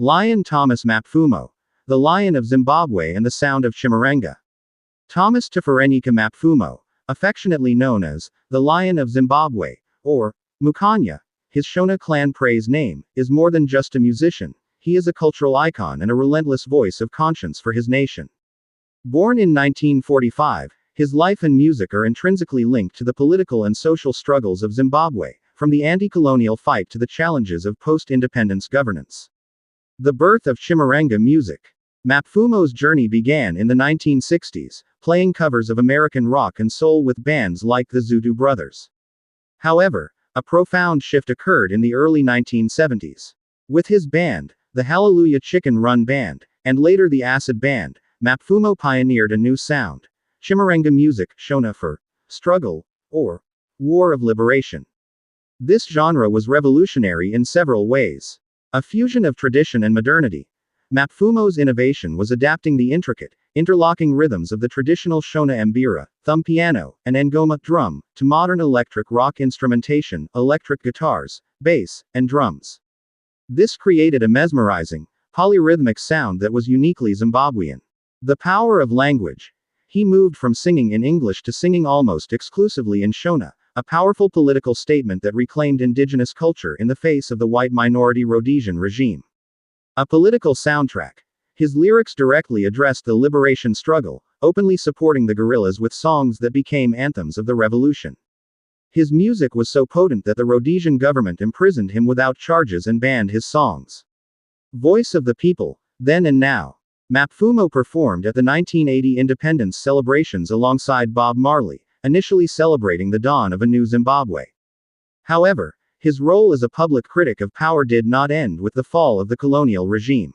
Lion Thomas Mapfumo, the Lion of Zimbabwe and the Sound of Chimurenga. Thomas Chimurenga Mapfumo, affectionately known as the Lion of Zimbabwe, or Mukanya, his Shona clan praise name, is more than just a musician. He is a cultural icon and a relentless voice of conscience for his nation. Born in 1945, his life and music are intrinsically linked to the political and social struggles of Zimbabwe, from the anti-colonial fight to the challenges of post-independence governance. The birth of Chimurenga music. Mapfumo's journey began in the 1960s, playing covers of American rock and soul with bands like the Zudu Brothers. However, a profound shift occurred in the early 1970s. With his band, the Hallelujah Chicken Run Band, and later the Acid Band, Mapfumo pioneered a new sound. Chimurenga music, Shona for struggle, or war of liberation. This genre was revolutionary in several ways. A fusion of tradition and modernity. Mapfumo's innovation was adapting the intricate, interlocking rhythms of the traditional Shona mbira, thumb piano, and ngoma drum, to modern electric rock instrumentation, electric guitars, bass, and drums. This created a mesmerizing, polyrhythmic sound that was uniquely Zimbabwean. The power of language. He moved from singing in English to singing almost exclusively in Shona, a powerful political statement that reclaimed indigenous culture in the face of the white minority Rhodesian regime. A political soundtrack. His lyrics directly addressed the liberation struggle, openly supporting the guerrillas with songs that became anthems of the revolution. His music was so potent that the Rhodesian government imprisoned him without charges and banned his songs. Voice of the people, then and now. Mapfumo performed at the 1980 independence celebrations alongside Bob Marley, initially celebrating the dawn of a new Zimbabwe. However, his role as a public critic of power did not end with the fall of the colonial regime.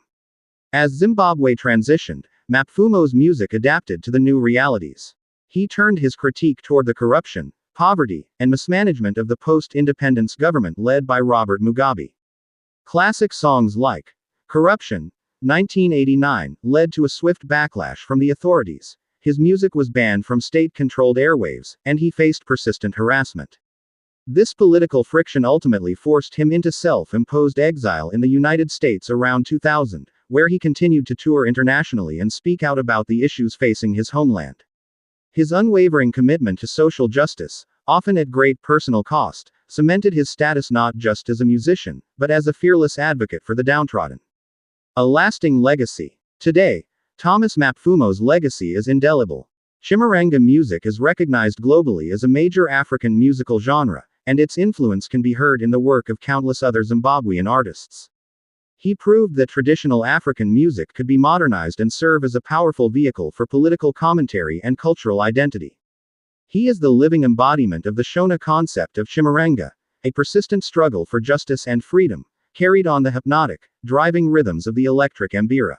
As Zimbabwe transitioned, Mapfumo's music adapted to the new realities. He turned his critique toward the corruption, poverty, and mismanagement of the post-independence government led by Robert Mugabe. Classic songs like Corruption, 1989, led to a swift backlash from the authorities. His music was banned from state-controlled airwaves, and he faced persistent harassment. This political friction ultimately forced him into self-imposed exile in the United States around 2000, where he continued to tour internationally and speak out about the issues facing his homeland. His unwavering commitment to social justice, often at great personal cost, cemented his status not just as a musician, but as a fearless advocate for the downtrodden. A lasting legacy. Today, Thomas Mapfumo's legacy is indelible. Chimurenga music is recognized globally as a major African musical genre, and its influence can be heard in the work of countless other Zimbabwean artists. He proved that traditional African music could be modernized and serve as a powerful vehicle for political commentary and cultural identity. He is the living embodiment of the Shona concept of Chimurenga, a persistent struggle for justice and freedom, carried on the hypnotic, driving rhythms of the electric mbira.